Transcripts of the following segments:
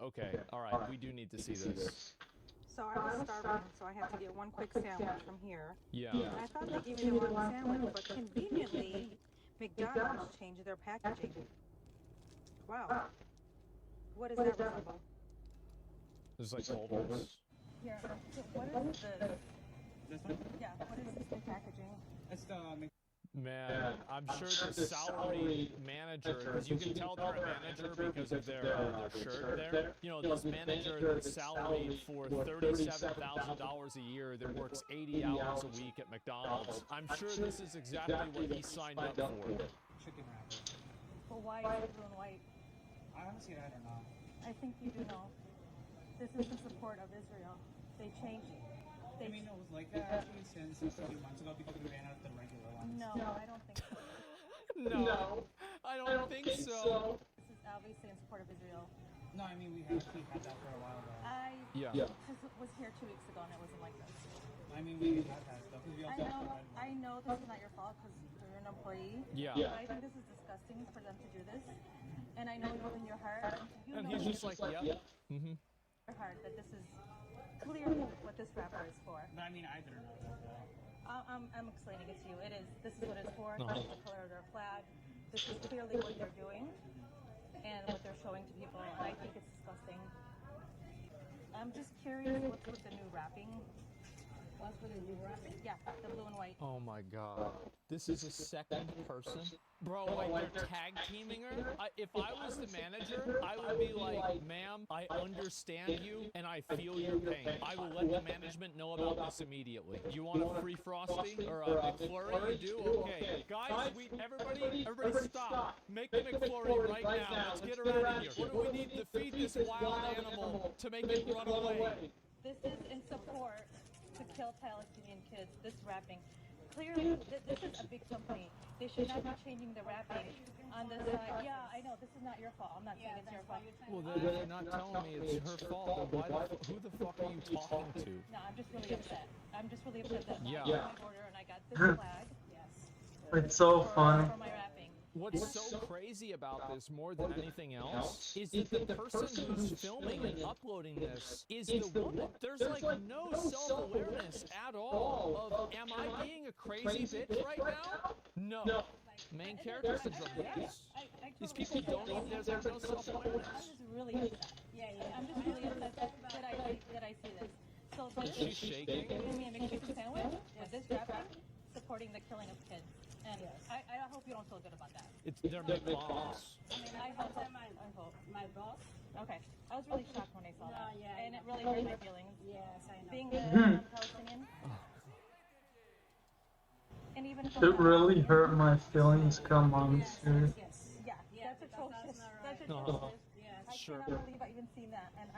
Okay, all right, we do need to see this. So I was starving, so I had to get one quick sandwich from here. Yeah. And I thought they gave me the wrong sandwich, but conveniently, McDonald's changed their packaging. Wow. What does that resemble? There's like Culver's. Here. So what is this? This one? Yeah, what is this new packaging? It's the Man, I'm sure the salaried manager, because you can tell they're a manager because of their shirt there. You know, this manager that's salaried for $37,000 a year that works 80 hours a week at McDonald's. I'm sure this is exactly what he signed up for. chicken wrapper. Well, why is it blue and white? I honestly, I don't know. I think you do know. This is in support of Israel. They changed it. I mean, it was like that actually since a few months ago because we ran out of the regular ones. No, I don't think so. No, I don't think so. This is obviously in support of Israel. No, I mean, we actually had that for a while though. I Yeah. was here 2 weeks ago and it wasn't like this. I mean, we had that stuff because we I also had the know, red one. I know this is not your fault because you're an employee. Yeah. But I think this is disgusting for them to do this. And I know in your heart, you And know he's in just like, yep. Mm-hmm. your heart that this is clearly what this wrapper is for. But I mean, I didn't know that. I'm explaining it to you. It is. This is what it's for. Uh-huh. This is the color of their flag. This is clearly what they're doing and what they're showing to people. And I think it's disgusting. I'm just curious what's with the new wrapping. What's with the new wrapping? Yeah, the blue and white. Oh my god. This is a second person? Bro, like they're tag teaming her? If I was the manager, I would be like, ma'am, I understand you and I feel your pain. I will let the management know about this immediately. You want a free Frosty or a McFlurry? You do? Okay. Guys, everybody stop. Make the McFlurry right now. Let's get her out of here. What do we need to feed this wild animal to make it run away? This is in support to kill Palestinian kids. This wrapping. Clearly, this is a big company. They should not be changing the wrapping on this side. Yeah, I know. This is not your fault. I'm not saying it's your fault. Well, then you're not telling me it's her fault. Then who the fuck are you talking to? No, I'm just really upset. I'm just really upset that Yeah. I got my order and I got this flag. Yes. It's so funny. For my wrapping. What's so crazy about this more than anything else is that the person who's filming and uploading this is the woman. There's like no self-awareness at all of, am I being a crazy bitch right now? No. Main character syndrome, yes. These people don't even, there's no self-awareness. I'm just really upset. Yeah. I'm just really upset that I see this. So this She's shaking. giving me a McChicken sandwich with this wrapping, supporting the killing of kids. And I hope you don't feel good about that. They're McMoms. I hope. My boss. Okay. I was really shocked when I saw that. yeah, And it really hurt my feelings. Yes, I know. Being a Palestinian. And even from It really hurt my feelings. Come on, serious. Yes. Yeah, that's atrocious. That's No. atrocious. Yes. I Sure. cannot believe I even seen that. And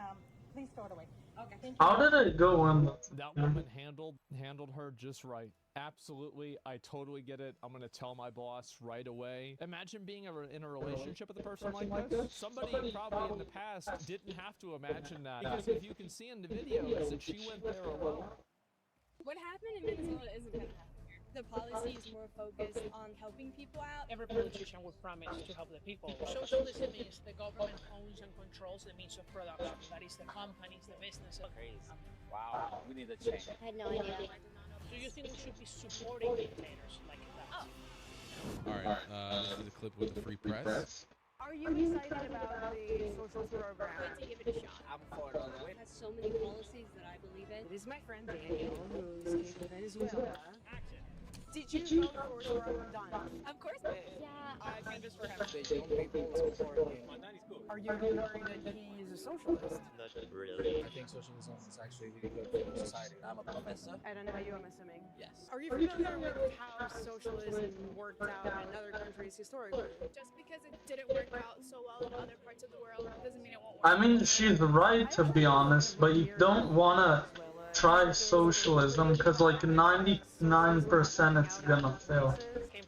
please throw it away. Okay. Thank you. How did it go in? That woman handled her just right. Absolutely, I totally get it. I'm gonna tell my boss right away. Imagine being in a relationship with a person like this. Somebody probably in the past didn't have to imagine that. Because if you can see in the videos that she went there alone. What happened in Venezuela isn't going to happen here. The policy is more focused on helping people out. Every politician will promise to help the people. Socialism is the government owns and controls the means of production. That is the companies, the businesses. Crazy. Wow, we need a change. I had no idea. Do you think we should be supporting dictators like that? Alright, this is a clip with the Free Press. Are you excited about the socialist program? I'm going to give it a shot. I'm for it all the way. It has so many policies that I believe in. This is my friend Daniel, who's came from Venezuela. Action. Did you vote for Zoran Don? Of course. Yeah. I think this for having the young people support him. Are you worried that he is a socialist? Not really. I think socialism is actually really good for society. I'm a professor. At NYU, I'm assuming. Yes. Are you familiar with how socialism worked out in other countries historically? Just because it didn't work out so well in other parts of the world doesn't mean it won't work. I mean, she's right to be honest, but you don't wanna try socialism because like 99% it's gonna fail.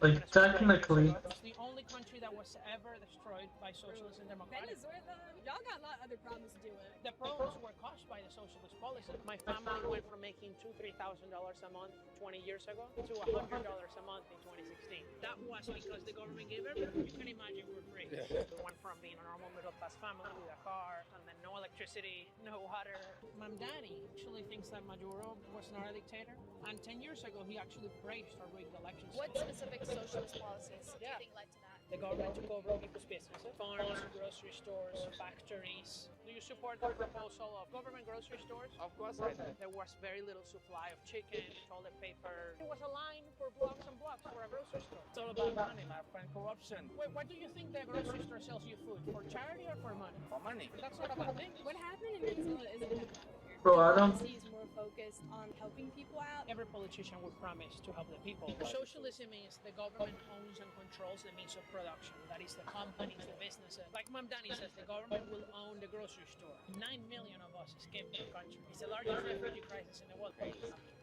Like technically. It's the only country that was ever destroyed by socialism and democratic. Venezuela, y'all got a lot of other problems to deal with. The problems were caused by the socialist policy. My family went from making $2,000-3,000 a month 20 years ago to $100 a month in 2016. That was because the government gave everything. You can imagine we're free. We went from being a normal middle-class family with a car and then no electricity electricity, no water. Mamdani actually thinks that Maduro was not a dictator, and 10 years ago he actually praised our rigged elections. What specific socialist policies do you think led to that? The government took over people's businesses, farms, grocery stores, factories. Do you support the proposal of government grocery stores? Of course I do. There was very little supply of chicken, toilet paper. There was a line for blocks and blocks for a grocery store. It's all about money, my friend. Corruption. Wait, why do you think the grocery store sells you food? For charity or for money? For money. That's not a bad thing. What happened in Venezuela isn't happening here. Bro, The I don't. policy is more focused on helping people out. Every politician would promise to help the people. Socialism means the government owns and controls the means of production. That is the companies, the businesses. Like Mamdani says, the government will own the grocery store. 9 million of us escaped the country. It's the largest refugee crisis in the world.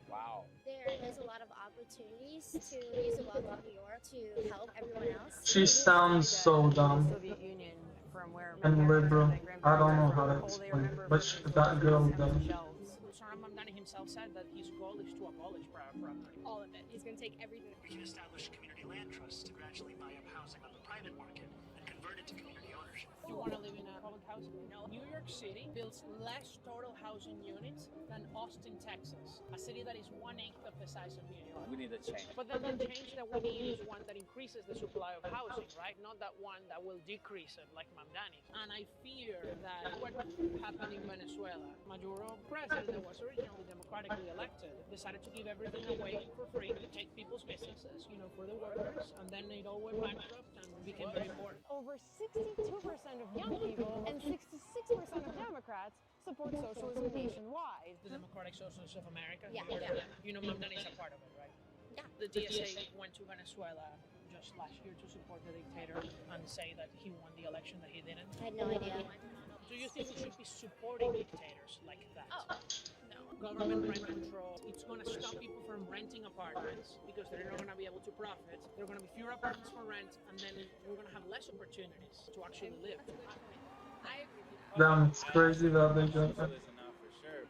Wow. There's a lot of opportunities to use the wealth of New York to help everyone else. She sounds so dumb Soviet Union, from where and liberal. I don't know how to all they explain it, remember but that girl does. Sultan Mamdani himself said that his goal is to abolish property. All of it. He's going to take everything. We can establish community land trusts to gradually buy up housing on the private market and convert it to community ownership. You want to live in a public housing? No. New York City builds less total housing units than Austin, Texas, a city that is 1/8 of the size of New York. We need a change. But then the change that we need is one that increases the supply of housing, right? Not that one that will decrease it, like Mamdani. And I fear that what happened in Venezuela, Maduro, president that was originally democratically elected, decided to give everything away for free, to take people's businesses, for the workers, and then it all went bankrupt and became very poor. Over 62% of young people and 66% of Democrats support socialism nationwide. The Democratic Socialists of America? Yeah. Mamdani is a part of it, right? Yeah. The DSA went to Venezuela just last year to support the dictator and say that he won the election that he didn't. I had no idea. Do you think we should be supporting dictators like that? Oh, no. Government rent control, it's going to stop people from renting apartments because they're not going to be able to profit. There are going to be fewer apartments for rent, and then we're going to have less opportunities to actually live. I agree with you. Damn, it's crazy that they got that.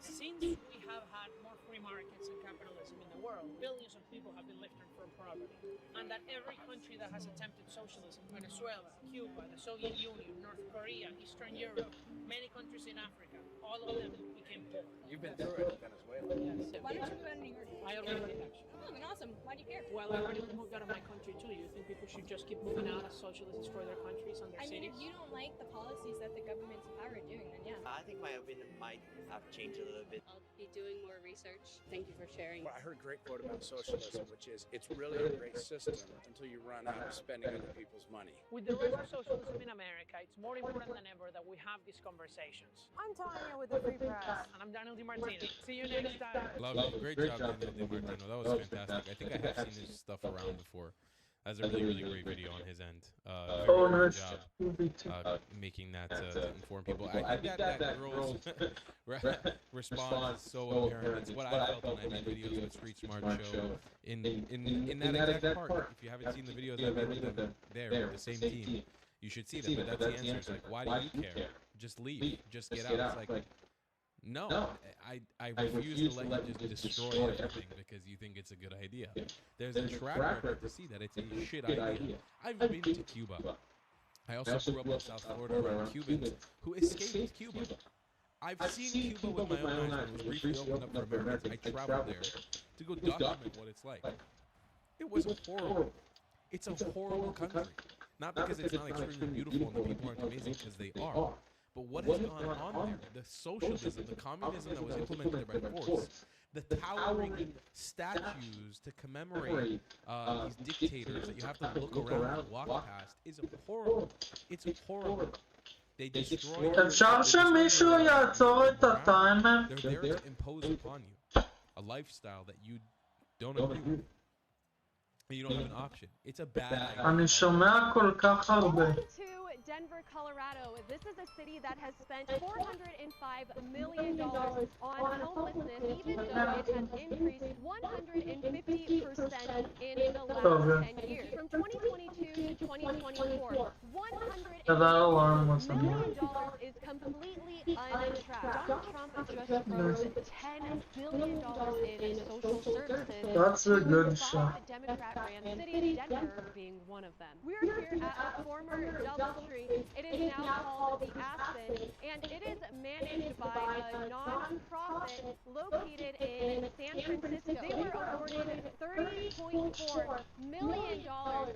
Since we have had more free markets and capitalism in the world, billions of people have been lifted from poverty. And that every country that has attempted socialism, Venezuela, Cuba, the Soviet Union, North Korea, Eastern Europe, many countries in Africa, all of them became poor. You've been through it in Venezuela. Yes. Why don't you go to New York? I already did, actually. Oh, then awesome. Why do you care? Well, I already moved out of my country too. You think people should just keep moving out as socialists destroy their countries and their I mean, cities? if you don't like the policies that the government's in power are doing, then yeah. I think my opinion might have changed a little bit. I'll be doing more research. Thank you for sharing. Well, I heard a great quote about socialism, which is, it's really a great system until you run out of spending other people's money. With the rise of socialism in America, it's more important than ever that we have these conversations. I'm Tanya with the Free Press. And I'm Daniel DiMartino. See you next time. Love it. Great job, Daniel DiMartino. That was fantastic. I think I have seen his stuff around before. That's a really great video on his end. Very Oh, good nice. job making that to inform people. I think that girl's response is so apparent. It's what I felt when I made videos with Street Smart Show in that exact part. If you haven't seen the videos I made with them there with the same team, you should see them. But that's the answer. It's like, why do you care? Just leave. Just get out. It's like, no, I refuse to let you just destroy everything because you think it's a good idea. There's a track record to see that it's a shit idea. I've been to Cuba. I also grew up in South Florida around Cubans who escaped Cuba. I've seen Cuba with my own eyes when it was briefly opened up for Americans. I traveled there to go document what it's like. It was horrible. It's a horrible country. Not because it's not extremely beautiful and the people aren't amazing, because they are. But what has gone on there, the socialism, the communism that was implemented there by force, the towering statues to commemorate these dictators that you have to look around and walk past is horrible. It's horrible. They destroy... אפשר שמישהו יעצור את הטיימר? They're there to impose upon you a lifestyle that you don't agree with. And you don't have an option. It's a bad idea. אני שומע כל כך הרבה. Denver, Colorado. This is a city that has spent $405 million on homelessness, even though it has increased 150% in the last 10 years. From 2022 to 2024, $100 million is completely untracked. Donald Trump just froze $10 billion in social services. That's a good shot. Democrat-ran city, Denver being one of them. We are here at a former DoubleTree country. It is now called the Aspen, and it is managed by a non-profit located in San Francisco. They were awarded $30.4 million,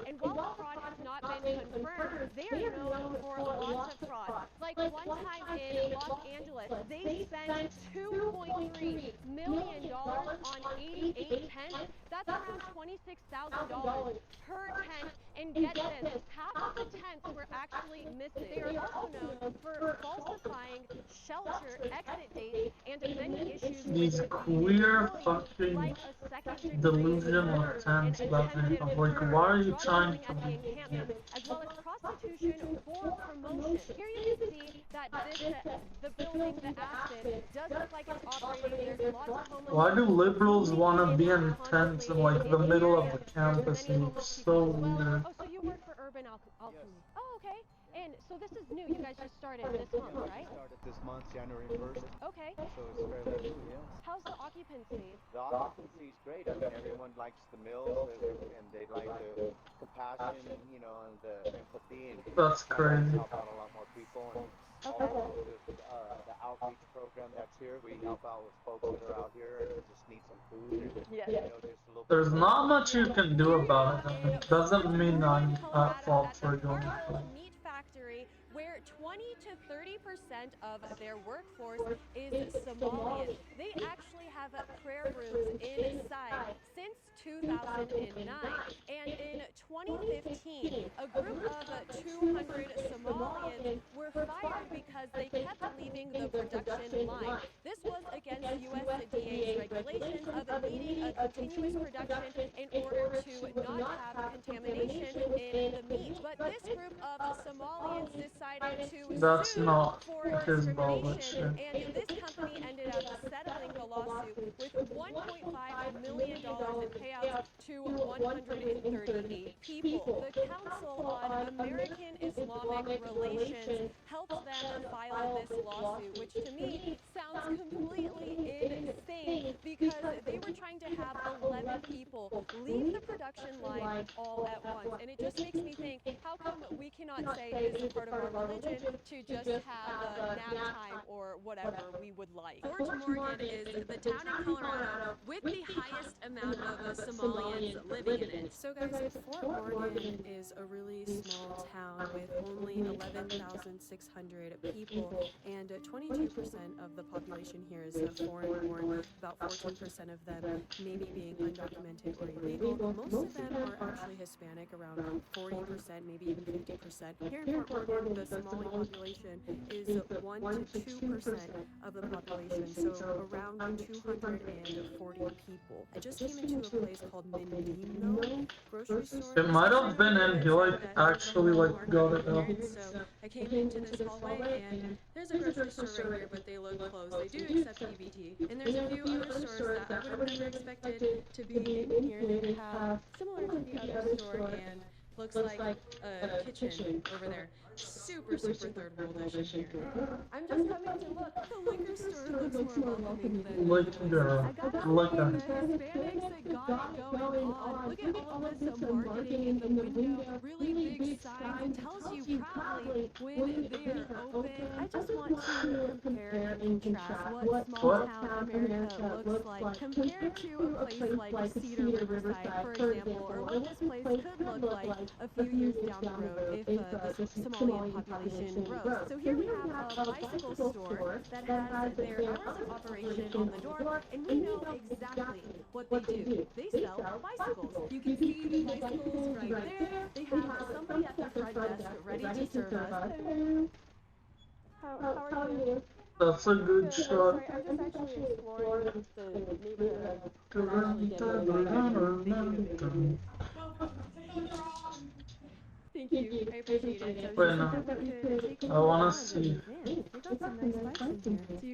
and while the fraud has not been confirmed, they are known for lots of fraud. Like one time in Los Angeles, they spent $2.3 million on 88 tents. That's around $26,000 per tent. And get this, half of the tents were actually missing. They are also known for falsifying shelter exit dates and many issues These with queer fucking like a second delusional tents about the like, why are you trying to at the encampment, as well as prostitution for promotion. Here you can see that the building, the Aspen, does look like it's operating. There's lots of homeless. Why do liberals want to be in tents in like the middle of the campus? It's so weird. Oh, so you work for Urban Alchemy. Oh, okay. And so this is new. You guys just started this month, right? Started this month, January 1st. Okay. So it's fairly new, yes. How's the occupancy? The occupancy is great. I mean, everyone likes the mills, and they like the compassion, you know, and the empathy. And That's crazy. Help out a lot more people. And also the outreach program that's here, we help out with folks that are out here and just need some food. And, you know, just a little There's not much you can do about it. It doesn't mean I'm at fault for doing it. Meat factory where 20 to 30% of their workforce is Somalian. They actually have prayer rooms inside since 2009. And in 2015, a group of 200 Somalians were fired because they kept leaving the production line. This was against USDA's regulations of needing a continuous production in order to not have contamination in the meat. But this group of Somalians decided to That's sue not for his ball, discrimination, and this company ended up settling the lawsuit with $1.5 million in payouts to 138 people. The Council on American Islamic Relations helped them file this lawsuit, which to me sounds completely insane because they were trying to have 11 people leave the production line all at once. And it just makes me think, how come we cannot say it is part of our religion to just have a nap time or whatever we would like? Fort Morgan is the town in Colorado with the highest amount of Somalians living in it. So guys, Fort Morgan is a really small town with only 11,600 people, and 22% of the population here is foreign-born, about 14% of them maybe being undocumented or illegal. Most of them are actually Hispanic, around 40%, maybe even 50%. Here in Fort Morgan, the Somali population is 1 to 2% of the population, so around 240 people. I just came into a place called Mendino grocery store. It might have been in, he like actually like got it out. So I came into this hallway and there's a grocery store right here, but they look closed. They do accept EBT. And there's a few other stores that I would have never expected to be in here. They have similar to the other store and looks like a kitchen over there. Super third world-ish in here. I'm just coming to look. The liquor store looks more welcoming than Like the Hispanics that got it going on. Look at all this marketing in the window. Really big signs. It tells you proudly when they're open. I just want to compare and contrast what small town America looks like compared to a place like Cedar Riverside, for example, or what this place could look like a few years down the road if the Somalian population grows. So here we have a bicycle store that has their hours of operation on the door, and we know exactly what they do. They sell bicycles. You can see the bicycles right there. They have somebody at the front desk ready to serve us. How are you? That's a good shot. Sorry, I'm just actually exploring the neighborhood. Thank you. I appreciate it. Wait, no. I wanna see.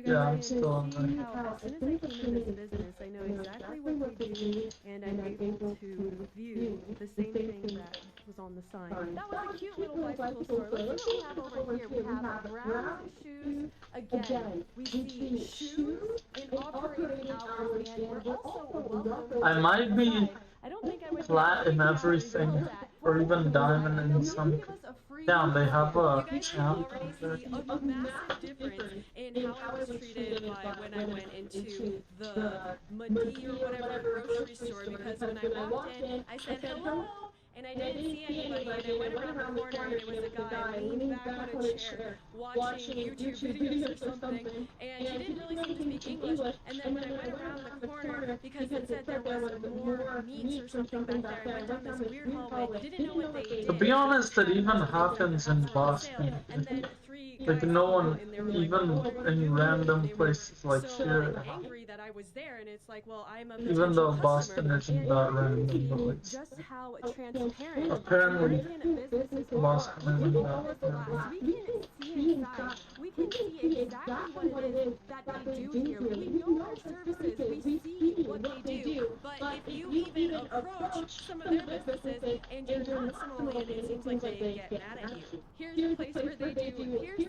Yeah, I'm still on there. As soon as I came into this business, I know exactly what they do, and I'm able to view the same thing that was on the sign. That was a cute little bicycle store. Let's see what we have over here. We have brown shoes. Again, we see shoes in operating hours, and we're also welcome. I might be I don't think I would flat in everything, or even diamond in some. Give us a free Yeah, they have a you guys can champ. already see a massive difference in how I was treated by when I went into the Madi or whatever grocery store, because when I walked in, I said hello, and I didn't see anybody, and I went around the corner, and it was a guy leaned back on a chair watching YouTube videos or something, and he didn't really seem to speak English, and then when I went around the corner, because it said there was more meats or something back there, I went down this weird hallway, didn't know what they did. To be honest, it even happens in Boston. Like no one, even in random places like here. Angry that I was there, and it's like, well, I'm a Even though potential Boston customer, isn't that random, but like, just how transparent apparently American businesses are. Boston isn't Look that at this random. glass. We can see inside. We can see exactly what it is that they do here. We know their services. We see what they do. But if you even approach some of their businesses and you're not Somalian, it seems like they get mad at you. Here's a place where they do piercings.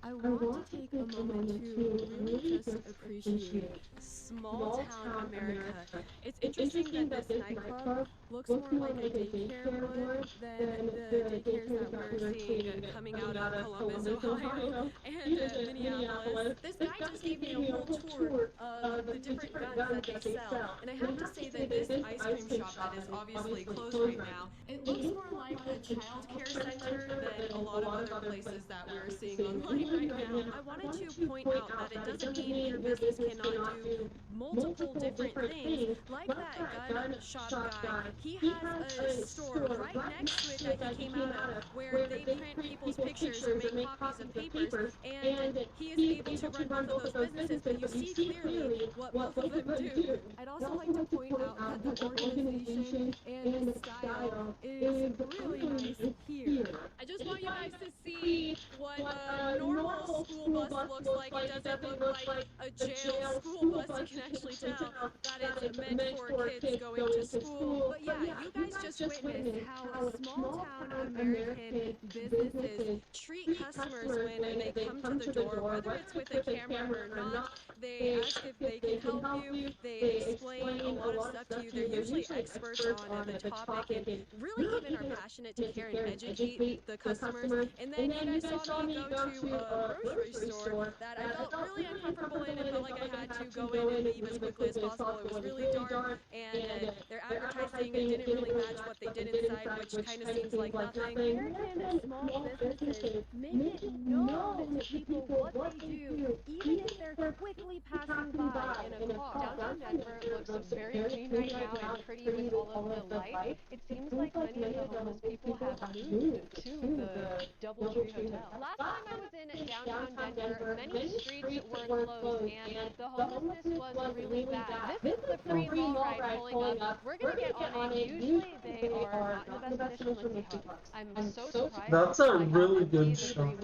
I want to take a moment to really just appreciate small town America. It's interesting that this nightclub looks more like a daycare would than the daycares that we're seeing coming out of Columbus, Ohio, and Minneapolis. This guy just gave me a whole tour of the different guns that they sell, and I have to say that this ice cream shop that is obviously closed right now, it looks more like a child care center than a lot of other places that we're seeing online right now. I wanted to point out that it doesn't mean your business cannot do multiple different things. Like that gun shop guy, he has a store right next to it that he came out of where they print people's pictures or make copies of papers, and he is able to run both of those businesses, but you see clearly what both of them do. I'd also like to point out that the organization and the style is really nice here. I just want you guys to see what a normal school bus looks like. It doesn't look like a jail school bus. You can actually tell that it's meant for kids going to school. But yeah, you guys just witnessed how small town American businesses treat customers when they come to the door, whether it's with a camera or not. They ask if they can help you. They explain a lot of stuff to you. They're usually experts on the topic and really even are passionate to care and educate the customers. And then you guys saw me go to a grocery store that I felt really uncomfortable in and felt like I had to go in and leave as quickly as possible. It was really dark, and their advertising didn't really match what they did inside, which kind of seems like nothing. American small businesses make it known to people what they do, even if they're quickly passing by in a car. Downtown Denver looks very clean right now and pretty with all of the lights. It seems like many of the homeless people have moved to the DoubleTree Hotel. Last time I was in downtown Denver, many streets were closed and the homelessness was really bad. This is the free mall ride pulling up. We're gonna get on it. Usually they are not in the best condition. Let's see how it looks. I'm so surprised. That's a really good show.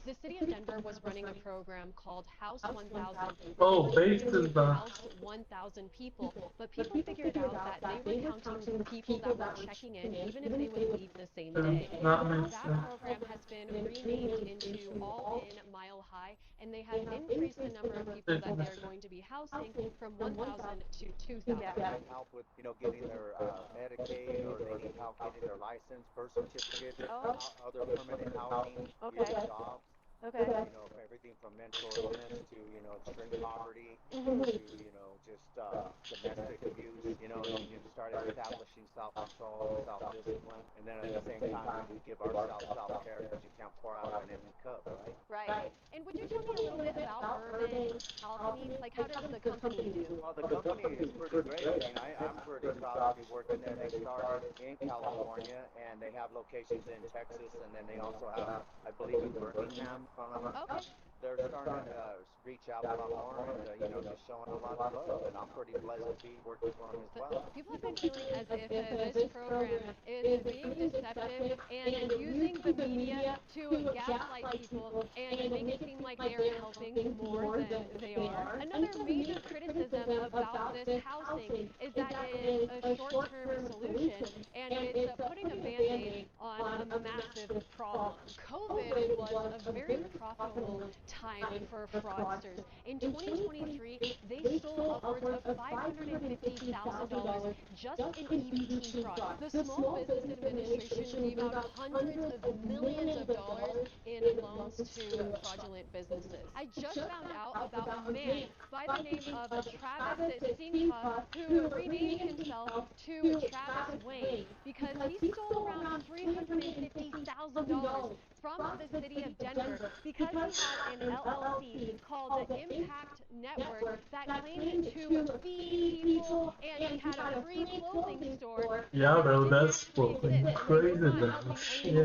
The city of Denver was running a program called House 1000. Oh, Baked is back. Housed 1,000 people, but people figured out that they were counting people that were checking in, even if they would leave the same day. That makes That sense. program has been renamed into All In Mile High, and they have increased the number of people that they're going to be housing from 1,000 to 2,000. They can help with, getting their Medicaid, or they need help getting their license, birth certificate, other permanent housing, jobs. Okay. Everything from mental illness to, extreme poverty to, just domestic abuse. You started establishing self-control, self-discipline, and then at the same time we give ourselves self-care because you can't pour out an empty cup, right? Right. And would you tell me a little bit about Urban Alchemy? Like, how does the company do? Well, the company is pretty great. I mean, I'm pretty proud to be working there. They started in California, and they have locations in Texas, and then they also have, I believe, in Birmingham. Okay. They're starting to reach out a lot more and, just showing a lot of love, and I'm pretty blessed to be working for them as well. People have been feeling as if this program is being deceptive and using the media to gaslight people and make it seem like they are helping more than they are. Another major criticism about this housing is that it is a short-term solution, and it's putting a band-aid on a a massive problem. COVID was a very profitable time for fraudsters. In 2023, they stole upwards of $550,000 just in EBT fraud. The Small Business Administration gave out hundreds of millions of dollars in loans to fraudulent businesses. I just found out about a man by the name of Travis Singha who renamed himself to Travis Wayne because he stole around $350,000 from the city of Denver because he had an LLC called the Impact Network that claimed to feed people, and he had a free clothing store. Yeah, bro, that's fucking crazy, though. Shit.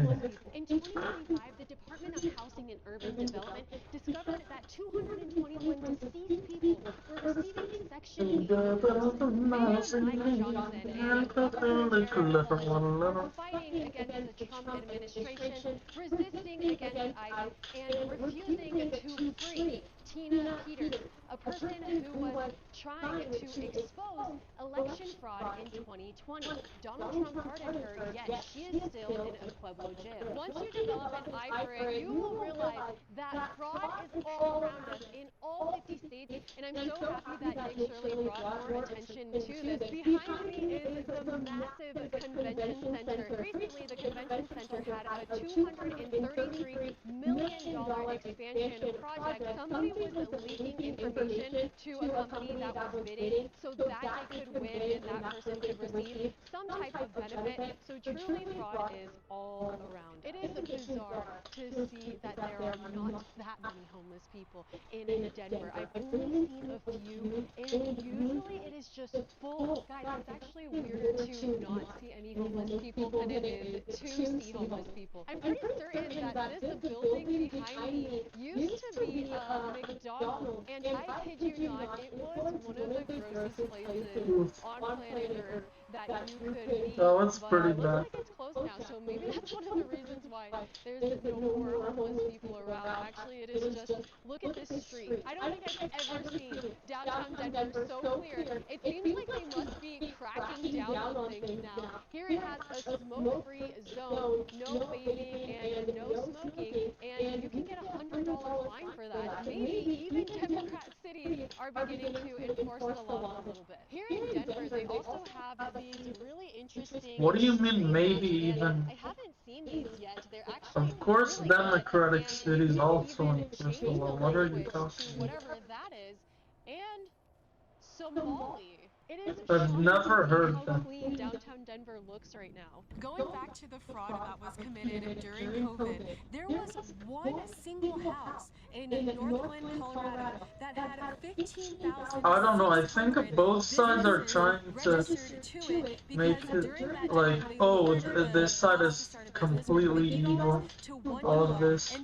In 2025, the Department of Housing and Urban Development discovered that 221 deceased people were receiving Section 8 loans. Mayor Mike Johnson and Governor Jared Polis are fighting against the Trump administration, resisting against ICE, and refusing to free Tina Peters, a person who was trying to expose election fraud in 2020. Donald Trump pardoned her, yet she is still in a Pueblo jail. Once you develop an eye for it, you will realize that fraud is all around us in all 50 states, and I'm so happy that Nick Shirley brought more attention to this. Behind me is the massive convention center. Recently, the convention center had a $233 million expansion project. Somebody was leaking information to a company that was bidding so that they could win and that person could receive some type of benefit. So truly, fraud is all around. It is bizarre to see that there are not that many homeless people in Denver. I've only seen a few, and usually it is just full. Guys, it's actually weirder to not see any homeless people than it is to see homeless people. I'm pretty certain that this building behind me used to be a McDonald's, and I kid you not, it was one of the grossest places on planet Earth that you could be. Oh, it's pretty It looks bad. like it's closed now, so maybe that's one of the reasons why there's no more homeless people around. Actually, it is just, look at this street. I don't think I've ever seen downtown Denver so clear. It seems like they must be cracking down on things now. Here it has a smoke-free zone, no vaping and no smoking, and you can get $100 fine for that. Maybe even Democrat cities are beginning to enforce the law a little bit. Here in Denver, they also have these really interesting. What do you mean, maybe even? I haven't seen these yet. They're actually Of course, really Democratic good, cities and also even enforce the change law. the What are you language talking to about? whatever that is, and Somali. It is I've shocking never to see heard how that. clean downtown Denver looks right now. Going back to the fraud that was committed during COVID, there was one single house in Northland, Colorado that had 15,000. I don't know, I think both sides are trying to make it like, oh, this side is completely evil, all of this,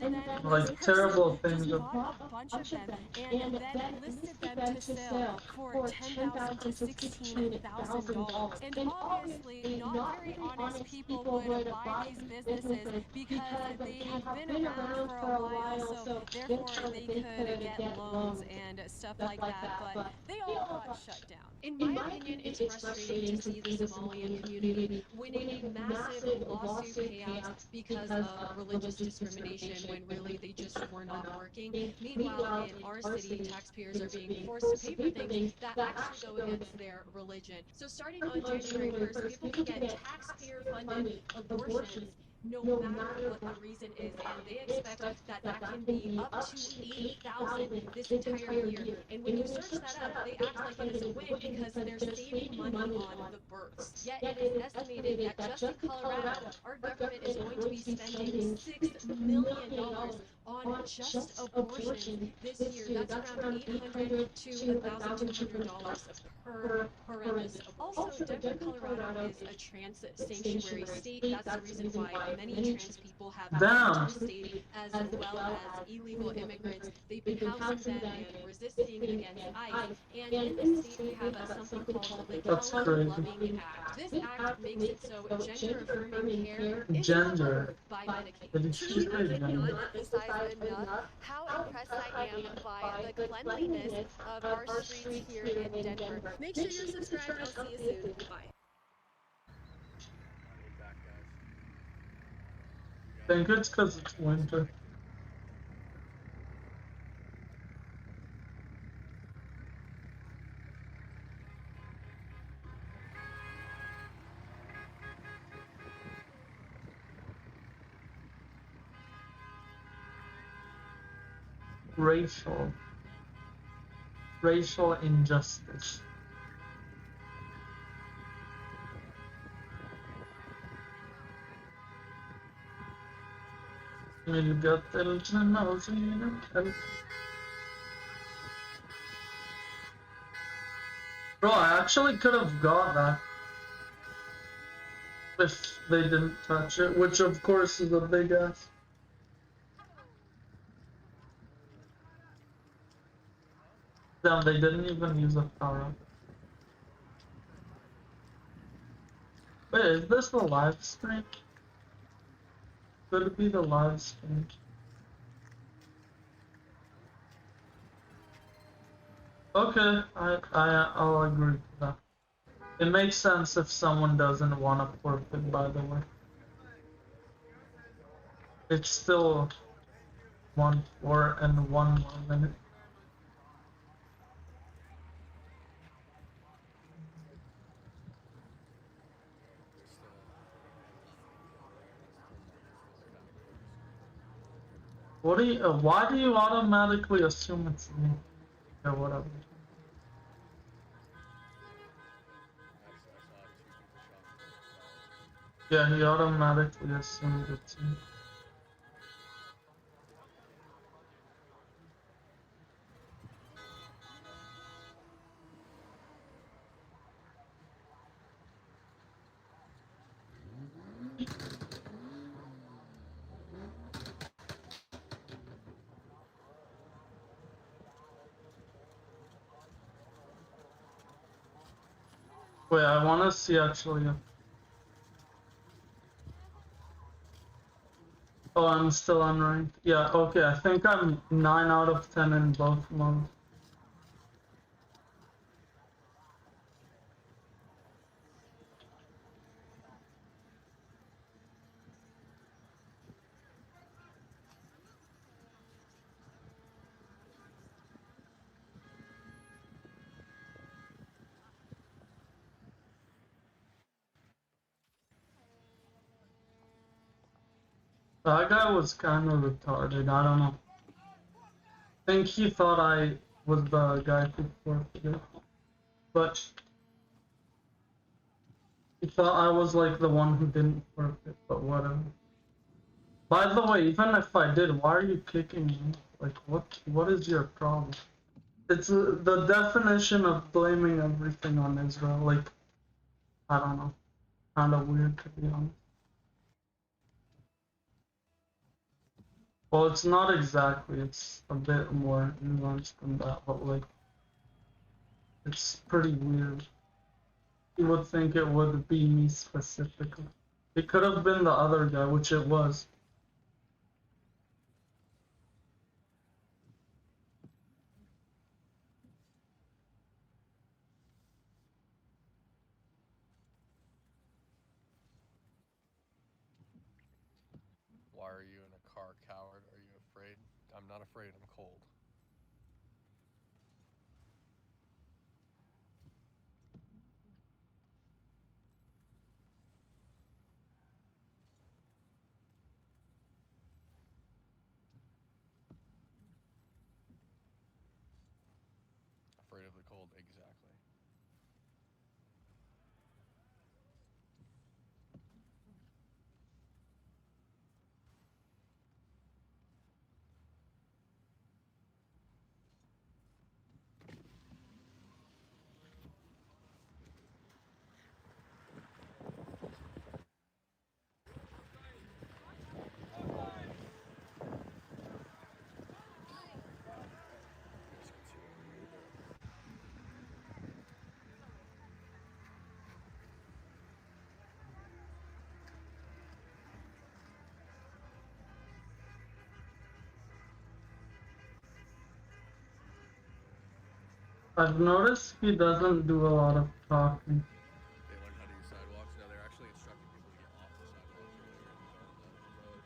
like, terrible things. Bought a bunch of them and then listed them to sell for $10,000 to $16,000. And obviously, not very honest people would buy these businesses because they have been around for a while, so therefore they could get loans and stuff like that, but they all got shut down. In my opinion, it's frustrating to see the Somalian community winning massive lawsuit payouts because of religious discrimination when really they just were not working. Meanwhile, in our city, taxpayers are being forced to pay for things that actually go against their religion. So starting on January 1st, people can get taxpayer-funded abortions no matter what the reason is, and they expect that can be up to $8,000 this entire year. And when you search that up, they act like it is a win because they're saving money on the births. Yet it is estimated that just in Colorado, our government is going to be spending $6 million on just abortions this year. That's around $800 to $1,200 per horrendous. Also, Denver, Colorado is a trans sanctuary state. That's the reason why many trans people have come to the state, as well as illegal immigrants. They've been housing them and resisting against ICE. And in this state, we have something called the Color Loving Act. This act makes it so gender-affirming care is covered by Medicaid. Truly, I cannot emphasize enough how impressed I am by the cleanliness of our streets here in Denver. Make sure you're subscribed. I'll see you soon. Bye. I think it's because it's winter. Racial injustice. You got the nose in it. Bro, I actually could have got that if they didn't touch it, which of course is a big ass. Damn, they didn't even use a power. Wait, is this the live stream? Could it be the live stream? Okay, I'll agree to that. It makes sense if someone doesn't want to forfeit, by the way. It's still 1-4 and 1 more minute. What do you, why do you automatically assume it's me? Or whatever. Yeah, he automatically assumed it's me. Wait, I want to see actually. Oh, I'm still unranked. Yeah, okay, I think I'm 9 out of 10 in both modes. That guy was kind of retarded, I don't know. I think he thought I was the guy who forfeited. But he thought I was like the one who didn't forfeit, but whatever. By the way, even if I did, why are you kicking me? Like, what is your problem? It's the definition of blaming everything on Israel. Like, I don't know. Kind of weird, to be honest. Well, it's not exactly. It's a bit more nuanced than that, but like, it's pretty weird. You would think it would be me specifically. It could have been the other guy, which it was. Why are you in a car, coward? Are you afraid? I'm not afraid, I'm cold. Afraid of the cold, exactly. I've noticed he doesn't do a lot of talking. They learn how to use sidewalks. Now they're actually instructing people to get off the sidewalks earlier in the road.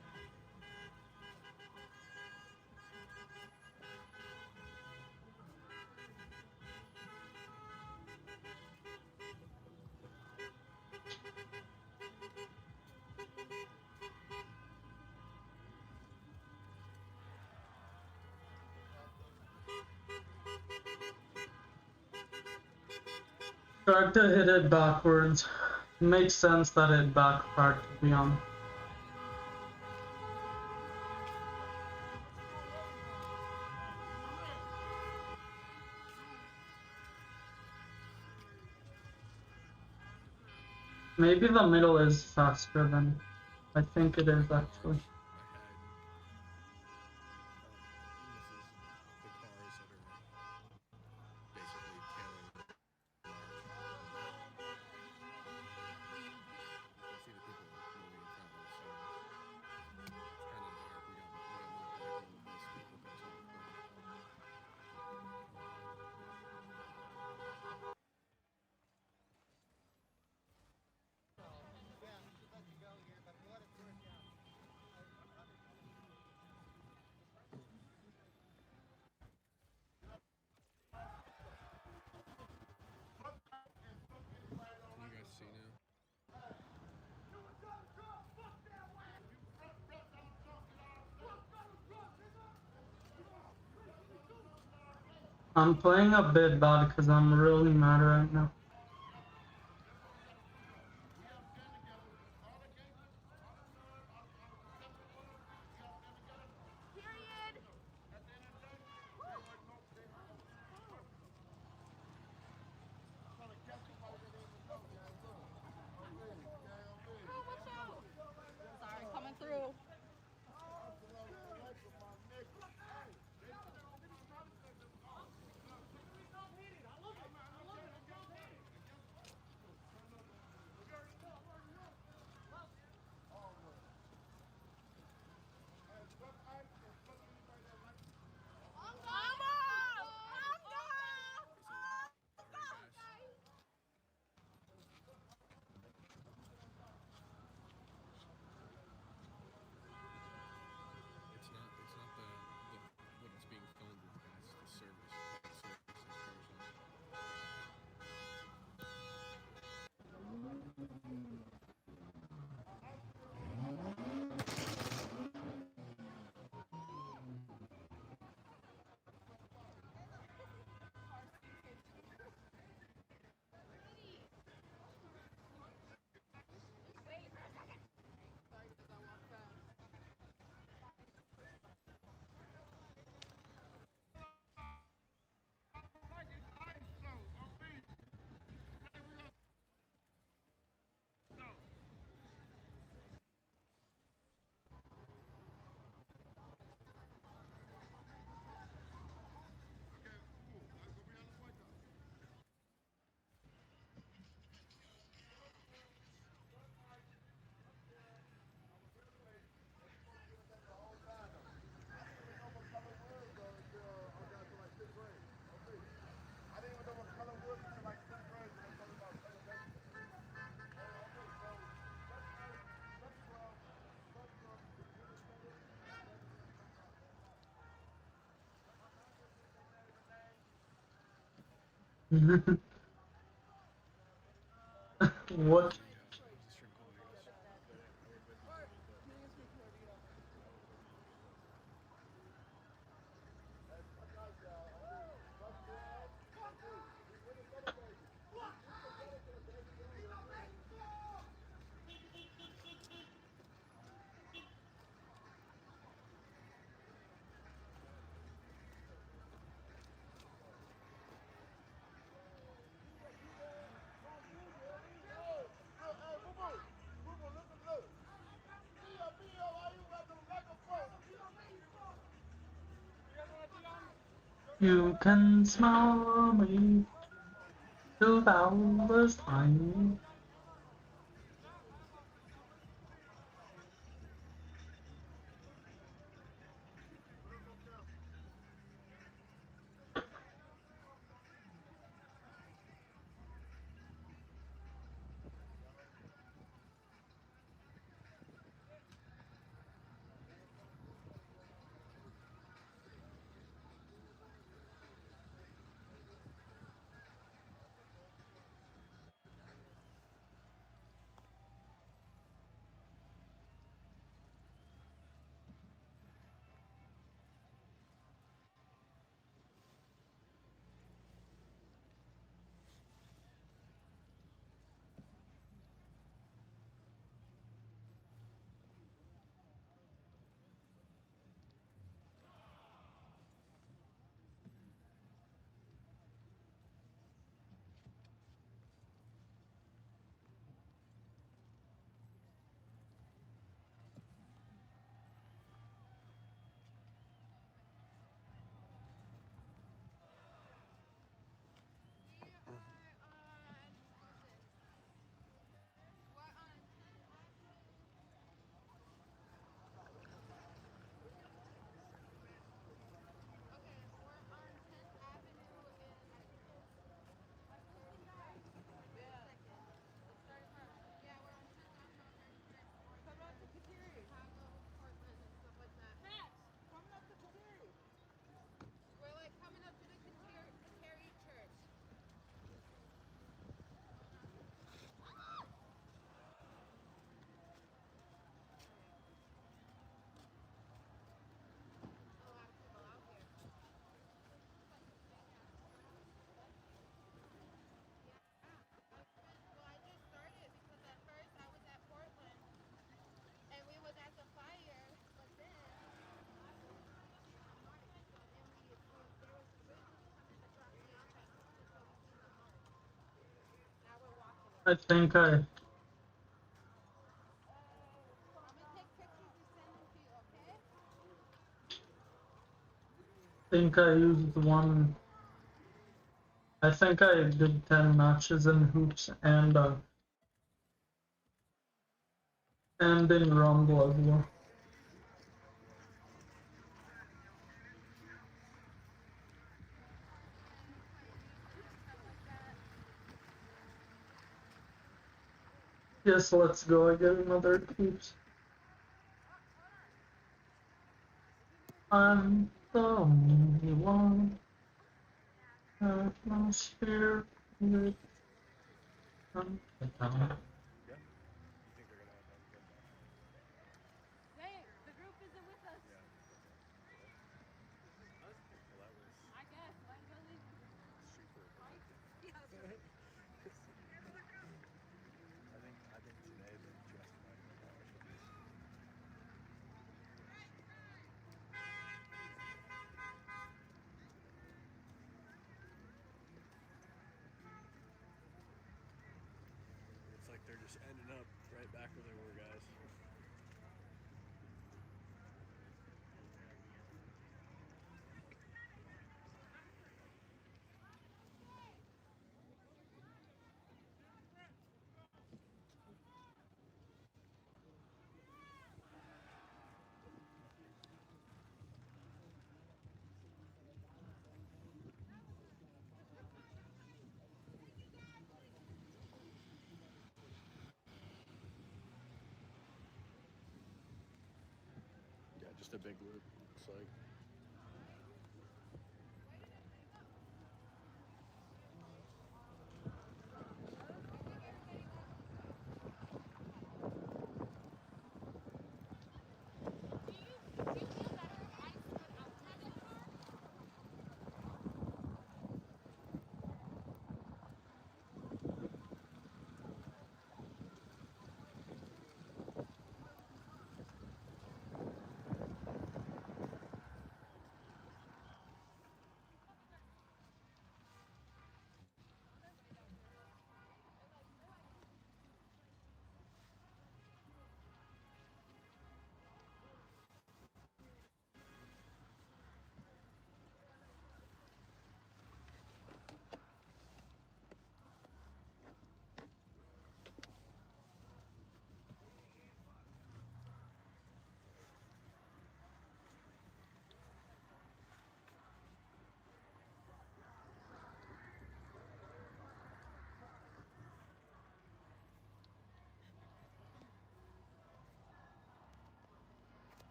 Tried to hit it backwards. Makes sense that it backfired, to be honest. Maybe the middle is faster than I think it is actually. I'm playing a bit bad because I'm really mad right now. Sorry, coming through. What? You can smell me 2 hours time. I think I used one. I think I did 10 matches in hoops and in Rumble as well. Yes, let's go. I get another hoops. I'm the only one. Atmosphere with something. Hey, the group isn't with us. I guess. Why did I leave? I think today they just might have abolished this. It's like they're just ending up right back where they were, guys. Yeah, just a big loop. Looks like.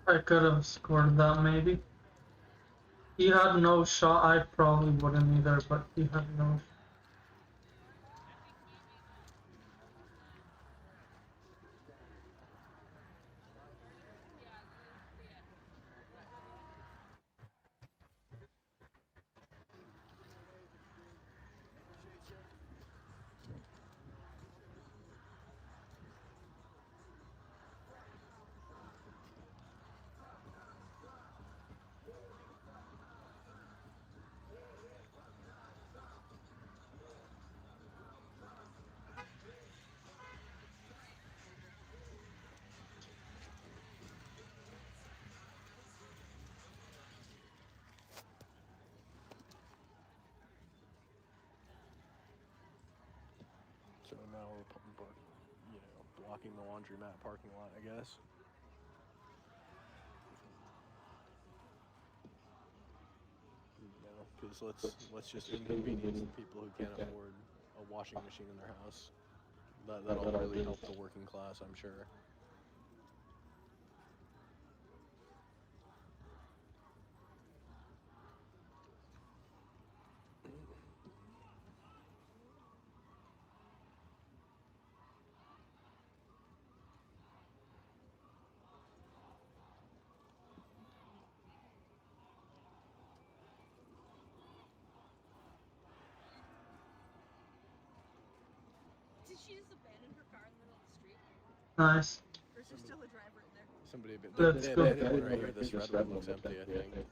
I could have scored that maybe. He had no shot. I probably wouldn't either, but he had no shot. So now we're, blocking the laundromat parking lot, I guess. Because let's just inconvenience the people who can't afford a washing machine in their house. That'll really help the working class, I'm sure. Did she just abandon her car in the middle of the street? Nice. Or is there still a driver in there? Somebody Let's go. they had one right here. This red one looks empty, I think.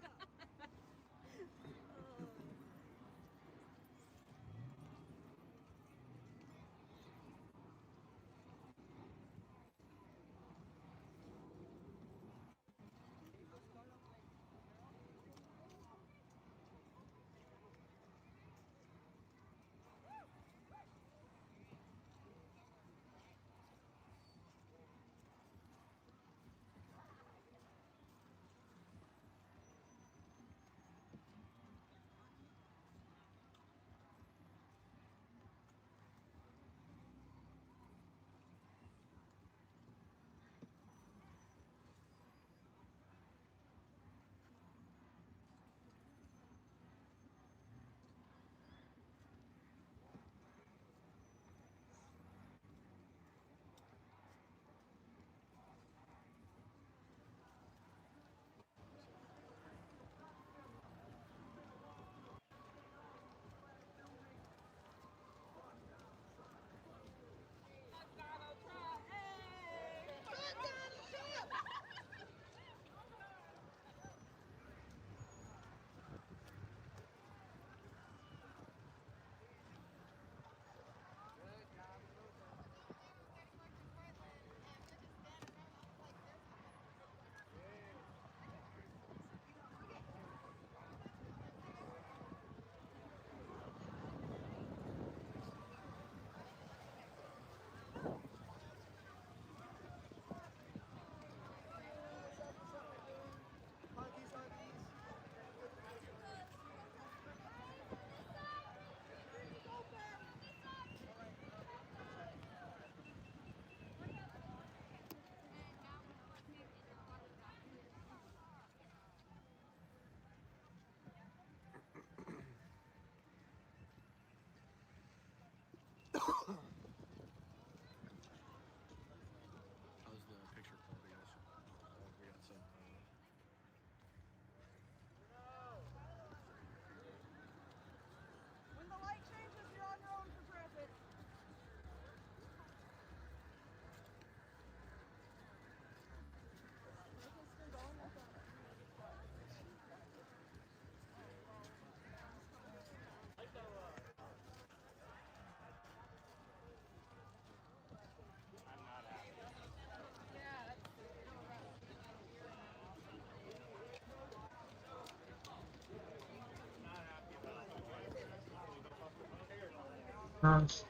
Nice.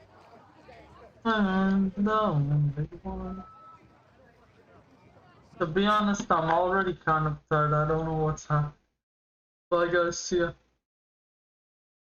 And the only one. To be honest, I'm already kind of tired. I don't know what's happening. Bye guys, see ya.